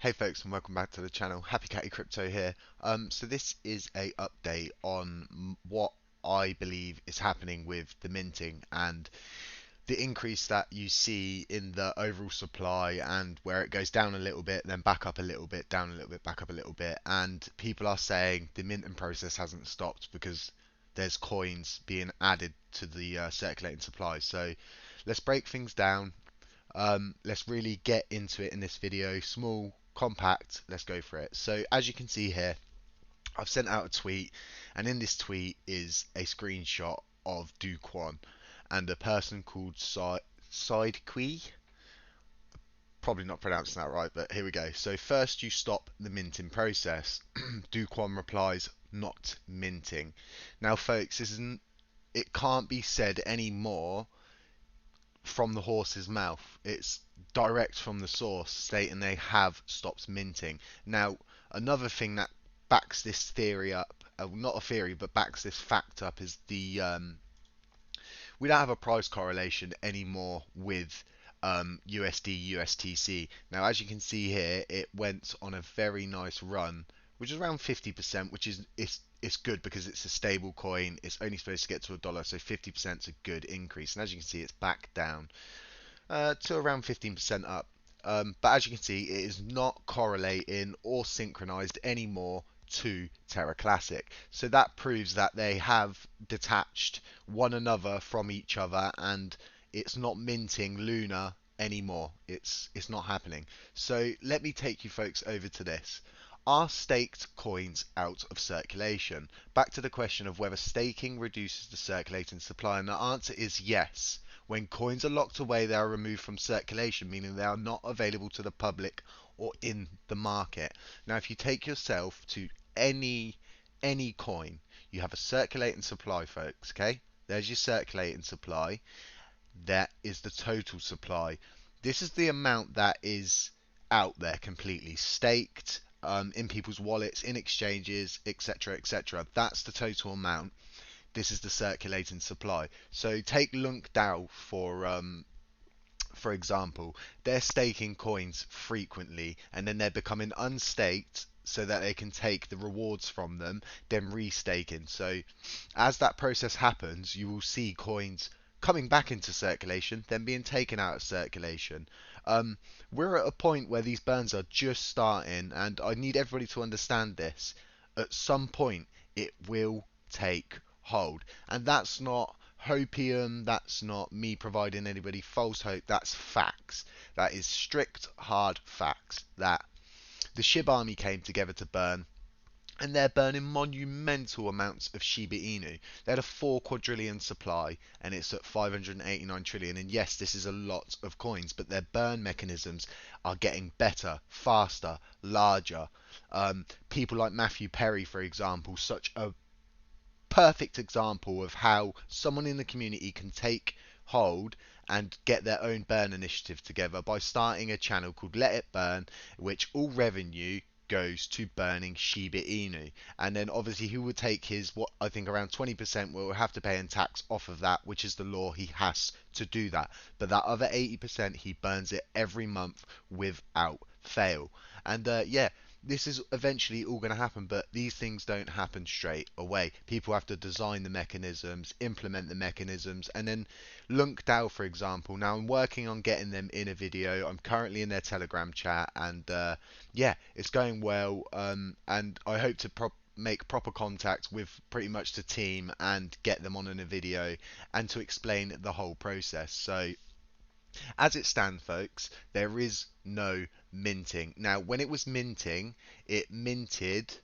Hey folks, and welcome back to the channel. Happy Catty Crypto here. So this is a update on what I believe is happening with the minting and the increase that you see in the overall supply, and where it goes down a little bit, then back up a little bit, down a little bit, back up a little bit. And people are saying the minting process hasn't stopped because there's coins being added to the circulating supply. So let's break things down. Let's really get into it in this video. Small, compact, let's go for it. So as you can see here, I've sent out a tweet, and in this tweet is a screenshot of Dokwon and a person called Sidequi. Probably not pronouncing that right, but here we go. So first you stop the minting process. Dokwon replies, not minting. Now folks, it can't be said anymore from the horse's mouth. It's direct from the source stating they have stopped minting. Now, another thing that backs this theory up, not a theory, but backs this fact up, is we don't have a price correlation anymore with USD USTC. Now, as you can see here, it went on a very nice run, which is around 50%, which is it's good because it's a stable coin. It's only supposed to get to $1, so 50% is a good increase. And as you can see, it's back down to around 15% up. But as you can see, it is not correlating or synchronized anymore to Terra Classic. So that proves that they have detached one another from each other, and it's not minting Luna anymore. It's not happening. So let me take you folks over to this. Are staked coins out of circulation? Back to the question of whether staking reduces the circulating supply, and the answer is yes. When coins are locked away, they are removed from circulation, meaning they are not available to the public or in the market. Now, if you take yourself to any coin, you have a circulating supply, folks. Okay, there's your circulating supply. That is the total supply. This is the amount that is out there completely staked, in people's wallets, in exchanges, etc., etc. That's the total amount. This is the circulating supply. So take LunkDAO for example. They're staking coins frequently, and then they're becoming unstaked so that they can take the rewards from them, then restaking. So as that process happens, you will see coins coming back into circulation, then being taken out of circulation. We're at a point where these burns are just starting, and I need everybody to understand this. At some point, it will take hold, and that's not hopium, that's not me providing anybody false hope, that's facts. That is strict, hard facts. That the SHIB army came together to burn, and they're burning monumental amounts of Shiba Inu. They had a 4 quadrillion supply, and it's at 589 trillion. And yes, this is a lot of coins, but their burn mechanisms are getting better, faster, larger. People like Matthew Perry, for example, such a perfect example of how someone in the community can take hold and get their own burn initiative together by starting a channel called Let It Burn, which all revenue goes to burning Shiba Inu. And then obviously he would take his, what I think around 20% will have to pay in tax off of that, which is the law. He has to do that. But that other 80%, he burns it every month without fail. And yeah, this is eventually all going to happen, but these things don't happen straight away. People have to design the mechanisms, implement the mechanisms, and then LunkDAO, for example. Now I'm working on getting them in a video. I'm currently in their Telegram chat, and yeah, it's going well. And I hope to make proper contact with pretty much the team and get them on in a video and to explain the whole process. So as it stands, folks, there is no minting. Now, when it was minting, it minted,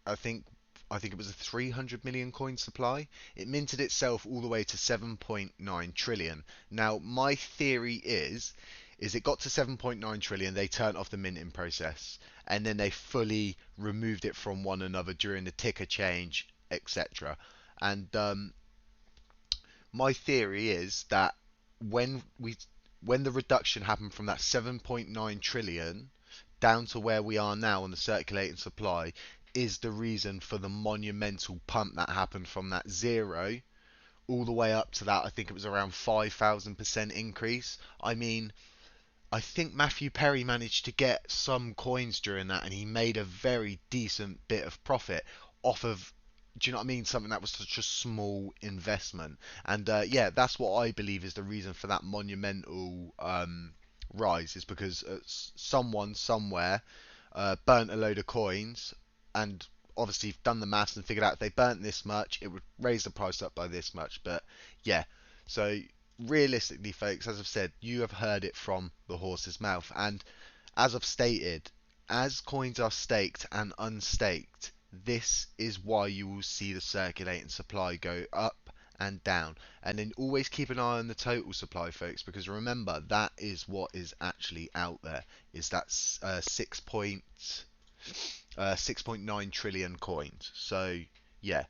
I think it was a 300 million coin supply. It minted itself all the way to 7.9 trillion. Now, my theory is it got to 7.9 trillion, they turned off the minting process, and then they fully removed it from one another during the ticker change, etc. And my theory is that when the reduction happened from that 7.9 trillion down to where we are now on the circulating supply is the reason for the monumental pump that happened from that zero all the way up to that. I think it was around 5,000% increase. I mean, I think Matthew Perry managed to get some coins during that, and he made a very decent bit of profit off of. Do you know what I mean? Something that was such a small investment, and yeah, that's what I believe is the reason for that monumental rise, is because someone somewhere burnt a load of coins, and obviously done the maths and figured out if they burnt this much, it would raise the price up by this much. But yeah, so realistically, folks, as I've said, you have heard it from the horse's mouth. And as I've stated, as coins are staked and unstaked, this is why you will see the circulating supply go up and down. And then always keep an eye on the total supply, folks, because remember, that is what is actually out there. Is that 6.9 trillion coins. So yeah,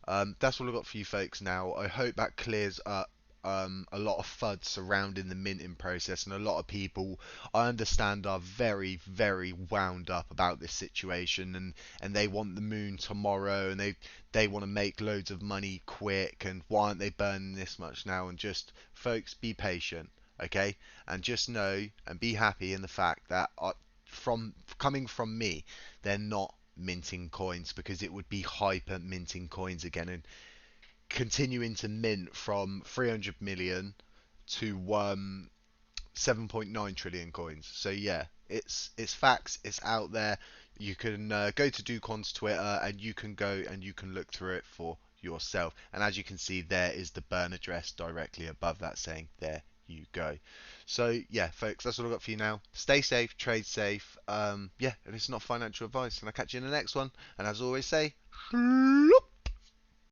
that's all I've got for you folks now. I hope that clears up a lot of FUD surrounding the minting process, and a lot of people, I understand, are very, very wound up about this situation, and they want the moon tomorrow, and they want to make loads of money quick, and why aren't they burning this much now? And just, folks, be patient, okay? And just know and be happy in the fact that from coming from me, they're not minting coins, because it would be hyper minting coins again, and continuing to mint from 300 million to 7.9 trillion coins. So yeah, it's facts, it's out there. You can go to Dokwon's Twitter, and you can go and you can look through it for yourself. And as you can see, there is the burn address directly above that, saying there you go. So yeah, folks, that's all I've got for you now. Stay safe, trade safe. Yeah, and it's not financial advice. And I'll catch you in the next one. And as I always say,